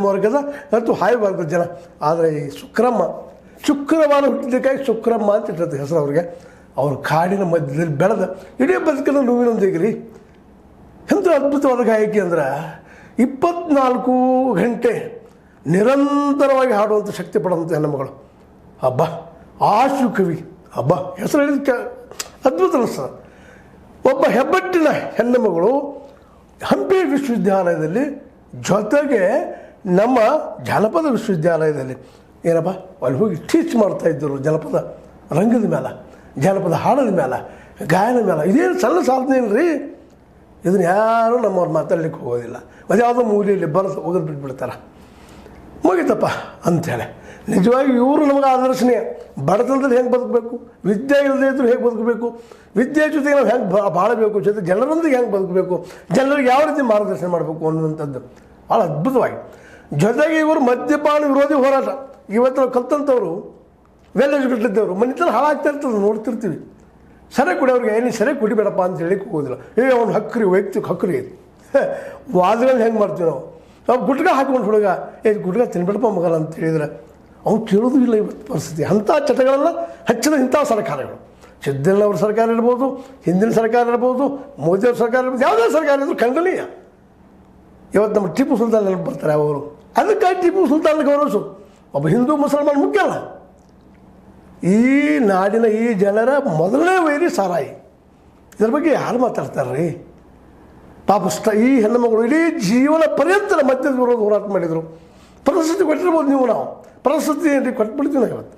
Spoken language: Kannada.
ಮಧ್ಯಮ ವರ್ಗದ ಮತ್ತು ಹಾಯಿ ವರ್ಗದ ಜನ. ಆದರೆ ಈ ಶುಕ್ರವಾರ ಹುಟ್ಟಿದ್ದಕ್ಕಾಗಿ ಶುಕ್ರಮ್ಮ ಅಂತ ಇರ್ತದೆ ಹೆಸರು ಅವ್ರಿಗೆ. ಅವರು ಕಾಡಿನ ಮಧ್ಯದಲ್ಲಿ ಬೆಳೆದ ಇಡೀ ಬದುಕಿನ ನೋವಿನೊಂದಿಗೆ ಎಂಥ ಅದ್ಭುತವಾದ ಗಾಯಕಿ ಅಂದ್ರೆ 24 ಗಂಟೆ ನಿರಂತರವಾಗಿ ಹಾಡುವಂಥ ಶಕ್ತಿ ಪಡುವಂಥ ಹೆಣ್ಣುಮಗಳು. ಹಬ್ಬ ಆಶು ಕವಿ ಹಬ್ಬ ಹೆಸರು ಹೇಳಿದಕ್ಕೆ ಅದ್ಭುತ ಅನಿಸ್ತದೆ. ಒಬ್ಬ ಹೆಬ್ಬಟ್ಟಿನ ಹೆಣ್ಣುಮಗಳು ಹಂಪಿ ವಿಶ್ವವಿದ್ಯಾಲಯದಲ್ಲಿ ಜೊತೆಗೆ ನಮ್ಮ ಜಾನಪದ ವಿಶ್ವವಿದ್ಯಾಲಯದಲ್ಲಿ ಏನಪ್ಪ ಅಲ್ಲಿ ಹೋಗಿ ಟೀಚ್ ಮಾಡ್ತಾಯಿದ್ದರು. ಜನಪದ ರಂಗದ ಮೇಲೆ, ಜಾನಪದ ಹಾಡದ ಮೇಲೆ, ಗಾಯನ ಮೇಲೆ. ಇದೇನು ಸಣ್ಣ ಸಾಧನೆ ಇಲ್ಲರಿ. ಇದನ್ನು ಯಾರೂ ನಮ್ಮವ್ರು ಮಾತಾಡ್ಲಿಕ್ಕೆ ಹೋಗೋದಿಲ್ಲ. ಅದ್ಯಾವುದೋ ಮೂಲೆಯಲ್ಲಿ ಬರೆದು ಹೋಗೋದು ಬಿಟ್ಬಿಡ್ತಾರೆ. ಮುಗಿತಪ್ಪ ಅಂಥೇಳಿ ನಿಜವಾಗಿ ಇವರು ನಮಗೆ ಆದರ್ಶನೀಯ. ಬಡತನದಲ್ಲಿ ಹೆಂಗೆ ಬದುಕಬೇಕು, ವಿದ್ಯೆ ಇಲ್ಲದೇ ಇದ್ದರೂ ಹೇಗೆ ಬದುಕಬೇಕು, ವಿದ್ಯೆ ಜೊತೆಗೆ ನಾವು ಹೆಂಗೆ ಬಾಳಬೇಕು, ಜೊತೆ ಜನರೊಂದಿಗೆ ಹೆಂಗೆ ಬದುಕಬೇಕು, ಜನರಿಗೆ ಯಾವ ರೀತಿ ಮಾರ್ಗದರ್ಶನ ಮಾಡಬೇಕು ಅನ್ನುವಂಥದ್ದು ಭಾಳ ಅದ್ಭುತವಾಗಿ. ಜೊತೆಗೆ ಇವರು ಮದ್ಯಪಾನ ವಿರೋಧಿ ಹೋರಾಟ. ಇವತ್ತು ನಾವು ಕಲ್ತಂಥವ್ರು ವೆಲ್ ಎಜುಕೇಟೆಡ್ ಮನೆತನ ಹಾಳಾಗ್ತಾ ಇರ್ತದೆ, ನೋಡ್ತಿರ್ತೀವಿ. ಸರಿ ಕುಡಿಯೋರಿಗೆ ಏನು ಸರಿ ಕುಡಿಬೇಡಪ್ಪ ಅಂತ ಹೇಳಿಕ್ಕೆ ಹೋಗೋದಿಲ್ಲ. ಅವ್ನು ಹಕ್ರಿ ವೈಯಕ್ತಿಕ ಹಕ್ರಿ ಐತಿ. ವಾದಗಳು ಹೆಂಗೆ ಮಾಡ್ತೀವಿ ನಾವು ಗುಟ್ಕ ಹಾಕ್ಕೊಂಡು ಹುಡುಗ ಗುಟ್ಕ ತಿನ್ಬೇಡಪ್ಪ ಮಗಲ್ಲ ಅಂತ ಹೇಳಿದ್ರೆ ಅವ್ನು ಕೇಳೋದು ಇಲ್ಲ. ಇವತ್ತು ಪರಿಸ್ಥಿತಿ ಅಂಥ ಚಟಗಳೆಲ್ಲ ಹಚ್ಚಿದ ಇಂಥ ಸರ್ಕಾರಗಳು. ಸಿದ್ದಣ್ಣವ್ರ ಸರ್ಕಾರ ಇರ್ಬೋದು, ಹಿಂದಿನ ಸರ್ಕಾರ ಇರ್ಬೋದು, ಮೋದಿಯವ್ರ ಸರ್ಕಾರ ಇರ್ಬೋದು, ಯಾವುದೇ ಸರ್ಕಾರ ಇದ್ರೂ ಖಂಡನೀಯ. ಇವತ್ತು ನಮ್ಮ ಟಿಪ್ಪು ಸುಲ್ತಾನ್ ನೆನಪು ಬರ್ತಾರೆ ಅವರು. ಅದಕ್ಕಾಗಿ ಟಿಪ್ಪು ಸುಲ್ತಾನ್ ಗೌರವಿಸು. ಒಬ್ಬ ಹಿಂದೂ ಮುಸಲ್ಮಾನ್ ಮುಖ್ಯ ಅಲ್ಲ. ಈ ನಾಡಿನ ಈ ಜನರ ಮೊದಲನೇ ವೈರಿ ಸಾರಾಯಿ. ಇದ್ರ ಬಗ್ಗೆ ಯಾರು ಮಾತಾಡ್ತಾರ್ರಿ? ಪಾಪ ಈ ಹೆಣ್ಣುಮಗಳು ಇಡೀ ಜೀವನ ಪರ್ಯಂತರ ಮದ್ಯದ ವಿರೋಧ ಹೋರಾಟ ಮಾಡಿದರು. ಪರಿಸ್ಥಿತಿ ಕೊಟ್ಟಿರ್ಬೋದು ನೀವು, ನಾವು ಪರಿಸ್ಥಿತಿ ಕೊಟ್ಬಿಡ್ತೀವಿ ನಾವು ಇವತ್ತು.